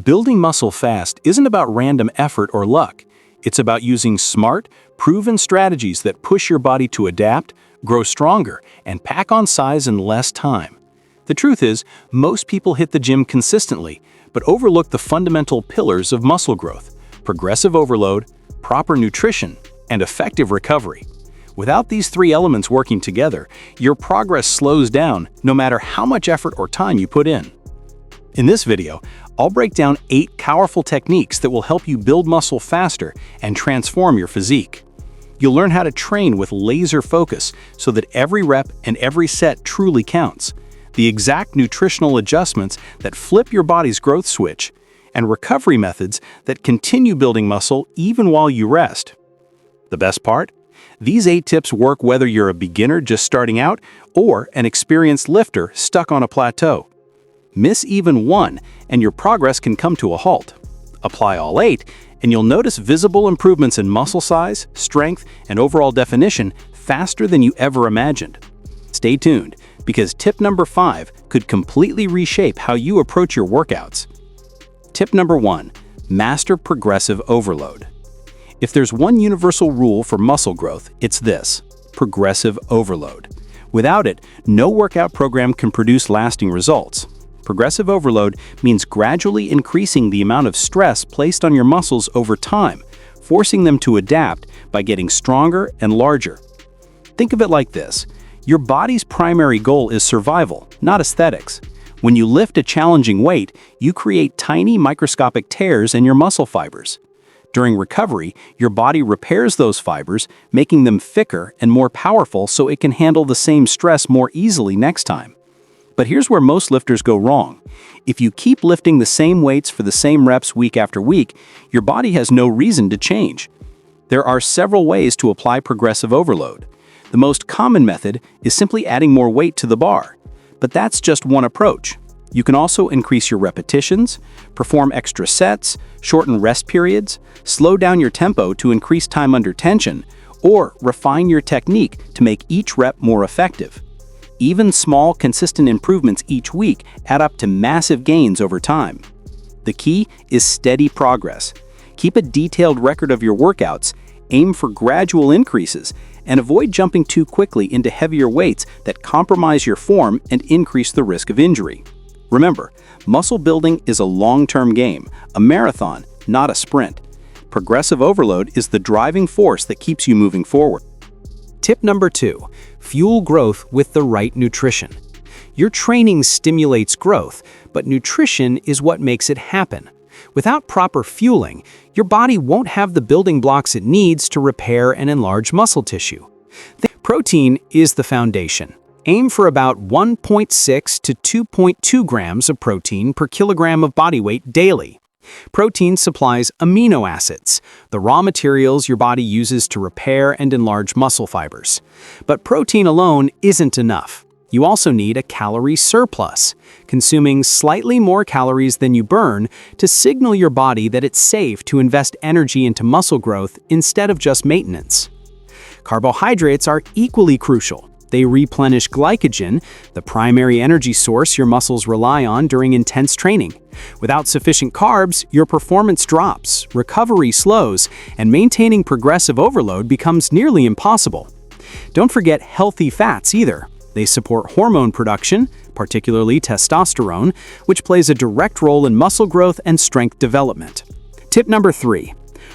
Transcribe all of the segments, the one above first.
Building muscle fast isn't about random effort or luck. It's about using smart, proven strategies that push your body to adapt, grow stronger, and pack on size in less time. The truth is, most people hit the gym consistently, but overlook the fundamental pillars of muscle growth: progressive overload, proper nutrition, and effective recovery. Without these three elements working together, your progress slows down no matter how much effort or time you put in. In this video, I'll break down 8 powerful techniques that will help you build muscle faster and transform your physique. You'll learn how to train with laser focus so that every rep and every set truly counts, the exact nutritional adjustments that flip your body's growth switch, and recovery methods that continue building muscle even while you rest. The best part? These 8 tips work whether you're a beginner just starting out or an experienced lifter stuck on a plateau. Miss even one, and your progress can come to a halt. Apply all 8, and you'll notice visible improvements in muscle size, strength, and overall definition faster than you ever imagined. Stay tuned, because tip number 5 could completely reshape how you approach your workouts. Tip number 1. Master progressive overload. If there's one universal rule for muscle growth, it's this: progressive overload. Without it, no workout program can produce lasting results. Progressive overload means gradually increasing the amount of stress placed on your muscles over time, forcing them to adapt by getting stronger and larger. Think of it like this: your body's primary goal is survival, not aesthetics. When you lift a challenging weight, you create tiny microscopic tears in your muscle fibers. During recovery, your body repairs those fibers, making them thicker and more powerful so it can handle the same stress more easily next time. But here's where most lifters go wrong. If you keep lifting the same weights for the same reps week after week, your body has no reason to change. There are several ways to apply progressive overload. The most common method is simply adding more weight to the bar. But that's just one approach. You can also increase your repetitions, perform extra sets, shorten rest periods, slow down your tempo to increase time under tension, or refine your technique to make each rep more effective. Even small, consistent improvements each week add up to massive gains over time. The key is steady progress. Keep a detailed record of your workouts, aim for gradual increases, and avoid jumping too quickly into heavier weights that compromise your form and increase the risk of injury. Remember, muscle building is a long-term game, a marathon, not a sprint. Progressive overload is the driving force that keeps you moving forward. Tip number 2. Fuel growth with the right nutrition. Your training stimulates growth, but nutrition is what makes it happen. Without proper fueling, your body won't have the building blocks it needs to repair and enlarge muscle tissue. Protein is the foundation. Aim for about 1.6 to 2.2 grams of protein per kilogram of body weight daily. Protein supplies amino acids, the raw materials your body uses to repair and enlarge muscle fibers. But protein alone isn't enough. You also need a calorie surplus, consuming slightly more calories than you burn to signal your body that it's safe to invest energy into muscle growth instead of just maintenance. Carbohydrates are equally crucial. They replenish glycogen, the primary energy source your muscles rely on during intense training. Without sufficient carbs, your performance drops, recovery slows, and maintaining progressive overload becomes nearly impossible. Don't forget healthy fats either. They support hormone production, particularly testosterone, which plays a direct role in muscle growth and strength development. Tip number 3.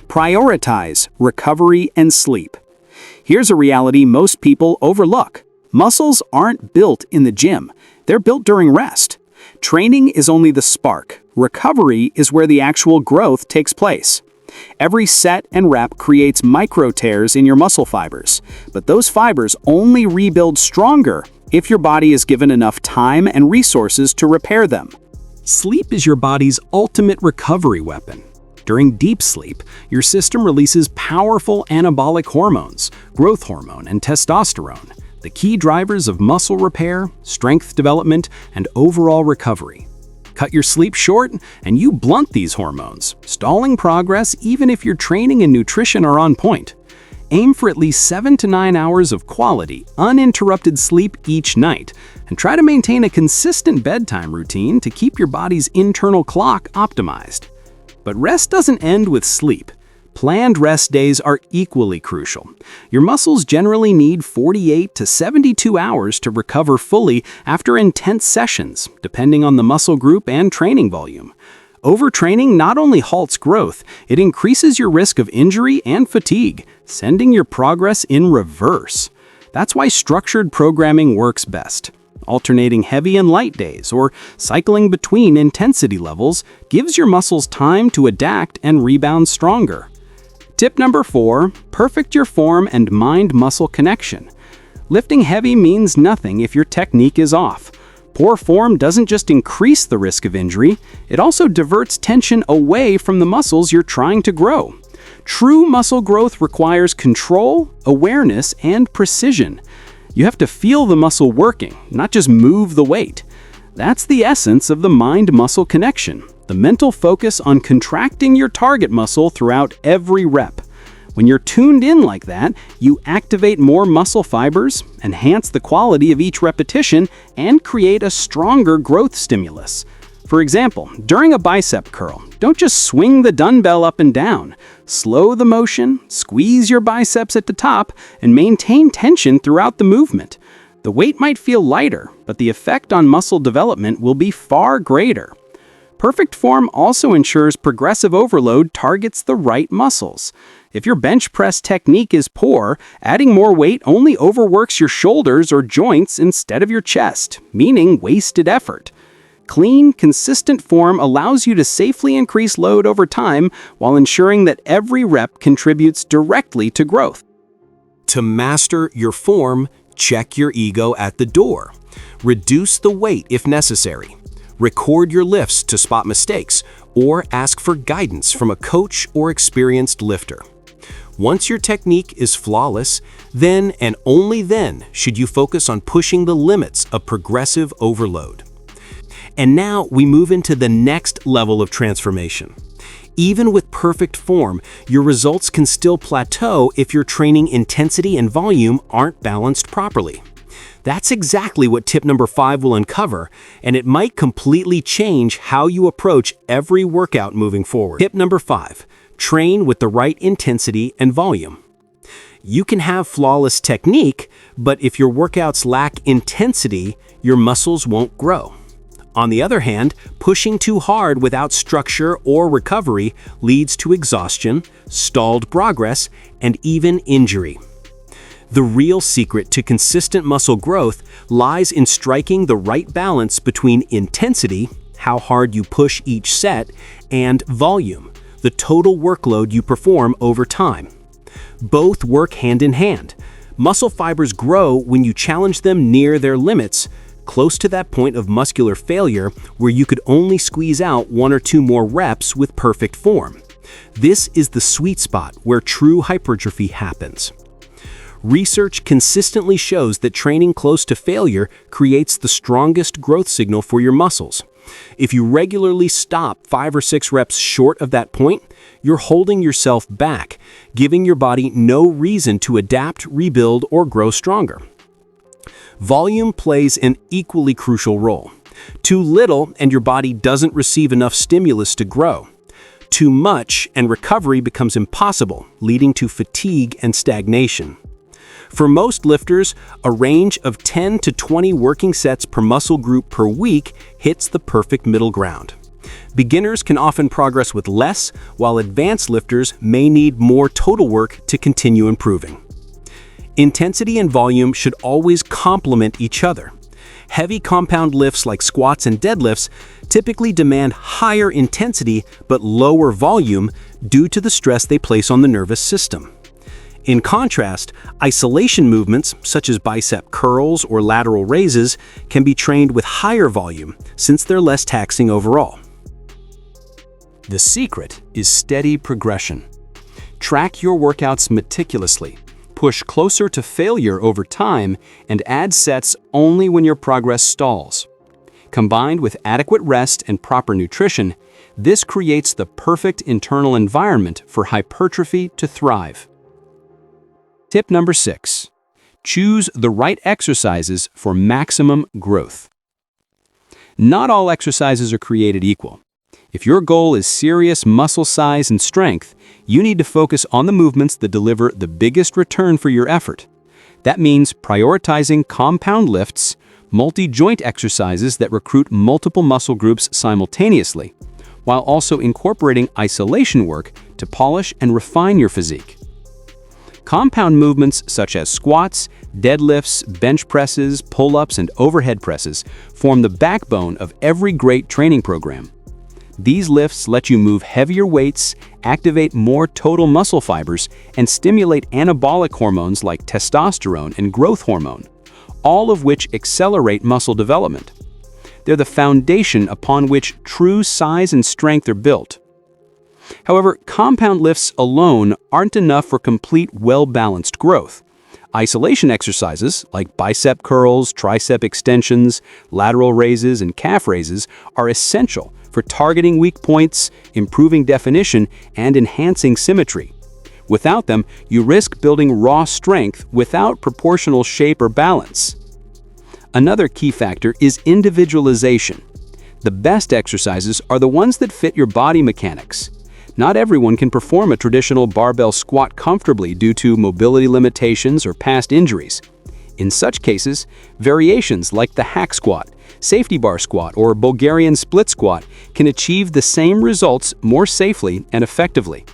Prioritize recovery and sleep. Here's a reality most people overlook. Muscles aren't built in the gym. They're built during rest. Training is only the spark. Recovery is where the actual growth takes place. Every set and rep creates micro tears in your muscle fibers, but those fibers only rebuild stronger if your body is given enough time and resources to repair them. Sleep is your body's ultimate recovery weapon. During deep sleep, your system releases powerful anabolic hormones, growth hormone and testosterone, the key drivers of muscle repair, strength development, and overall recovery. Cut your sleep short, and you blunt these hormones, stalling progress even if your training and nutrition are on point. Aim for at least 7 to 9 hours of quality, uninterrupted sleep each night, and try to maintain a consistent bedtime routine to keep your body's internal clock optimized. But rest doesn't end with sleep. Planned rest days are equally crucial. Your muscles generally need 48 to 72 hours to recover fully after intense sessions, depending on the muscle group and training volume. Overtraining not only halts growth, it increases your risk of injury and fatigue, sending your progress in reverse. That's why structured programming works best. Alternating heavy and light days or cycling between intensity levels gives your muscles time to adapt and rebound stronger. Tip number 4, perfect your form and mind-muscle connection. Lifting heavy means nothing if your technique is off. Poor form doesn't just increase the risk of injury, it also diverts tension away from the muscles you're trying to grow. True muscle growth requires control, awareness, and precision. You have to feel the muscle working, not just move the weight. That's the essence of the mind-muscle connection, the mental focus on contracting your target muscle throughout every rep. When you're tuned in like that, you activate more muscle fibers, enhance the quality of each repetition, and create a stronger growth stimulus. For example, during a bicep curl, don't just swing the dumbbell up and down. Slow the motion, squeeze your biceps at the top, and maintain tension throughout the movement. The weight might feel lighter, but the effect on muscle development will be far greater. Perfect form also ensures progressive overload targets the right muscles. If your bench press technique is poor, adding more weight only overworks your shoulders or joints instead of your chest, meaning wasted effort. Clean, consistent form allows you to safely increase load over time while ensuring that every rep contributes directly to growth. To master your form, check your ego at the door. Reduce the weight if necessary. Record your lifts to spot mistakes, or ask for guidance from a coach or experienced lifter. Once your technique is flawless, then and only then should you focus on pushing the limits of progressive overload. And now we move into the next level of transformation. Even with perfect form, your results can still plateau if your training intensity and volume aren't balanced properly. That's exactly what tip number 5 will uncover, and it might completely change how you approach every workout moving forward. Tip number 5, train with the right intensity and volume. You can have flawless technique, but if your workouts lack intensity, your muscles won't grow. On the other hand, pushing too hard without structure or recovery leads to exhaustion, stalled progress, and even injury. The real secret to consistent muscle growth lies in striking the right balance between intensity, how hard you push each set, and volume, the total workload you perform over time. Both work hand in hand. Muscle fibers grow when you challenge them near their limits, close to that point of muscular failure where you could only squeeze out 1 or 2 more reps with perfect form. This is the sweet spot where true hypertrophy happens. Research consistently shows that training close to failure creates the strongest growth signal for your muscles. If you regularly stop 5 or 6 reps short of that point, you're holding yourself back, giving your body no reason to adapt, rebuild, or grow stronger. Volume plays an equally crucial role. Too little and your body doesn't receive enough stimulus to grow. Too much and recovery becomes impossible, leading to fatigue and stagnation. For most lifters, a range of 10 to 20 working sets per muscle group per week hits the perfect middle ground. Beginners can often progress with less, while advanced lifters may need more total work to continue improving. Intensity and volume should always complement each other. Heavy compound lifts like squats and deadlifts typically demand higher intensity but lower volume due to the stress they place on the nervous system. In contrast, isolation movements, such as bicep curls or lateral raises, can be trained with higher volume since they're less taxing overall. The secret is steady progression. Track your workouts meticulously, push closer to failure over time, and add sets only when your progress stalls. Combined with adequate rest and proper nutrition, this creates the perfect internal environment for hypertrophy to thrive. Tip number 6. Choose the right exercises for maximum growth. Not all exercises are created equal. If your goal is serious muscle size and strength, you need to focus on the movements that deliver the biggest return for your effort. That means prioritizing compound lifts, multi-joint exercises that recruit multiple muscle groups simultaneously, while also incorporating isolation work to polish and refine your physique. Compound movements such as squats, deadlifts, bench presses, pull-ups, and overhead presses form the backbone of every great training program. These lifts let you move heavier weights, activate more total muscle fibers, and stimulate anabolic hormones like testosterone and growth hormone, all of which accelerate muscle development. They're the foundation upon which true size and strength are built. However, compound lifts alone aren't enough for complete, well-balanced growth. Isolation exercises like bicep curls, tricep extensions, lateral raises, and calf raises are essential for targeting weak points, improving definition, and enhancing symmetry. Without them, you risk building raw strength without proportional shape or balance. Another key factor is individualization. The best exercises are the ones that fit your body mechanics. Not everyone can perform a traditional barbell squat comfortably due to mobility limitations or past injuries. In such cases, variations like the hack squat, safety bar squat, or Bulgarian split squat can achieve the same results more safely and effectively.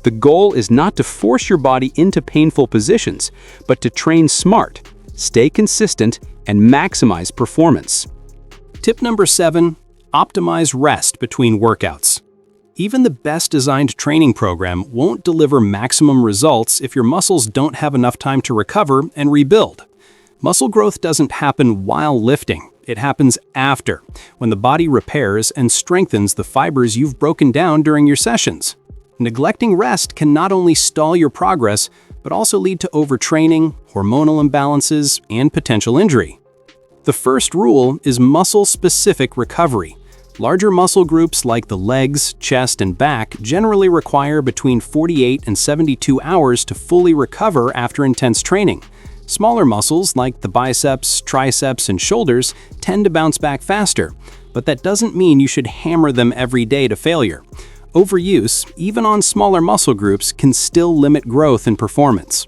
The goal is not to force your body into painful positions, but to train smart, stay consistent, and maximize performance. Tip number 7. Optimize rest between workouts. Even the best designed training program won't deliver maximum results if your muscles don't have enough time to recover and rebuild. Muscle growth doesn't happen while lifting. It happens after, when the body repairs and strengthens the fibers you've broken down during your sessions. Neglecting rest can not only stall your progress, but also lead to overtraining, hormonal imbalances, and potential injury. The first rule is muscle-specific recovery. Larger muscle groups like the legs, chest, and back generally require between 48 and 72 hours to fully recover after intense training. Smaller muscles like the biceps, triceps, and shoulders tend to bounce back faster, but that doesn't mean you should hammer them every day to failure. Overuse, even on smaller muscle groups, can still limit growth and performance.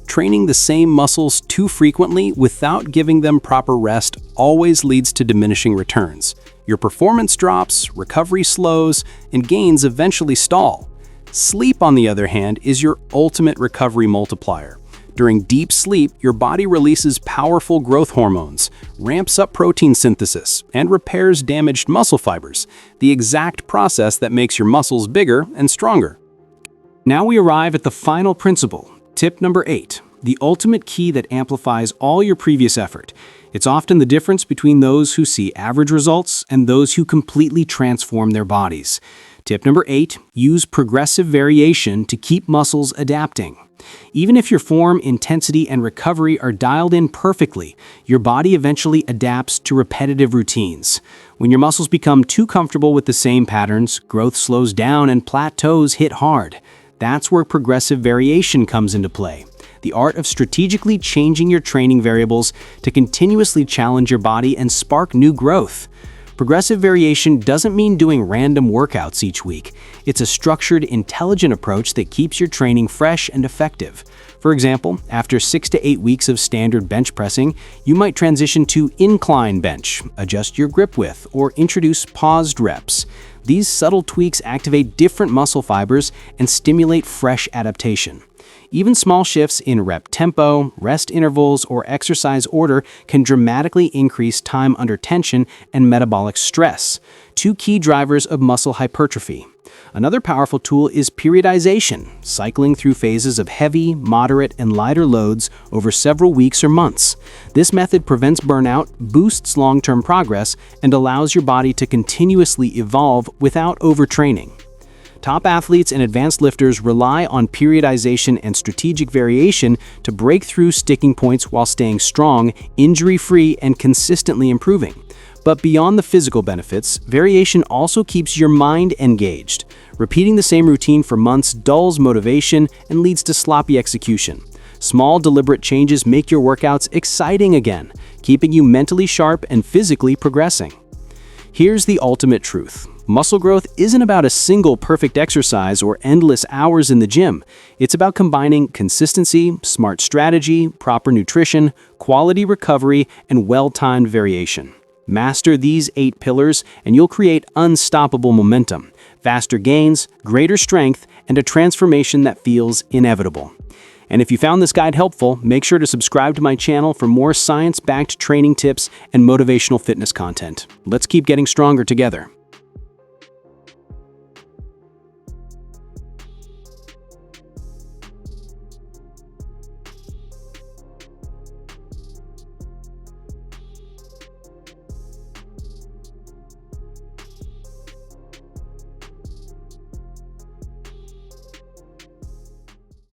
Training the same muscles too frequently without giving them proper rest always leads to diminishing returns. Your performance drops, recovery slows, and gains eventually stall. Sleep, on the other hand, is your ultimate recovery multiplier. During deep sleep, your body releases powerful growth hormones, ramps up protein synthesis, and repairs damaged muscle fibers, the exact process that makes your muscles bigger and stronger. Now we arrive at the final principle, tip number 8, the ultimate key that amplifies all your previous effort. It's often the difference between those who see average results and those who completely transform their bodies. Tip number 8, use progressive variation to keep muscles adapting. Even if your form, intensity, and recovery are dialed in perfectly, your body eventually adapts to repetitive routines. When your muscles become too comfortable with the same patterns, growth slows down and plateaus hit hard. That's where progressive variation comes into play. The art of strategically changing your training variables to continuously challenge your body and spark new growth. Progressive variation doesn't mean doing random workouts each week. It's a structured, intelligent approach that keeps your training fresh and effective. For example, after 6 to 8 weeks of standard bench pressing, you might transition to incline bench, adjust your grip width, or introduce paused reps. These subtle tweaks activate different muscle fibers and stimulate fresh adaptation. Even small shifts in rep tempo, rest intervals, or exercise order can dramatically increase time under tension and metabolic stress, two key drivers of muscle hypertrophy. Another powerful tool is periodization, cycling through phases of heavy, moderate, and lighter loads over several weeks or months. This method prevents burnout, boosts long-term progress, and allows your body to continuously evolve without overtraining. Top athletes and advanced lifters rely on periodization and strategic variation to break through sticking points while staying strong, injury-free, and consistently improving. But beyond the physical benefits, variation also keeps your mind engaged. Repeating the same routine for months dulls motivation and leads to sloppy execution. Small, deliberate changes make your workouts exciting again, keeping you mentally sharp and physically progressing. Here's the ultimate truth. Muscle growth isn't about a single perfect exercise or endless hours in the gym. It's about combining consistency, smart strategy, proper nutrition, quality recovery, and well-timed variation. Master these 8 pillars and you'll create unstoppable momentum, faster gains, greater strength, and a transformation that feels inevitable. And if you found this guide helpful, make sure to subscribe to my channel for more science-backed training tips and motivational fitness content. Let's keep getting stronger together.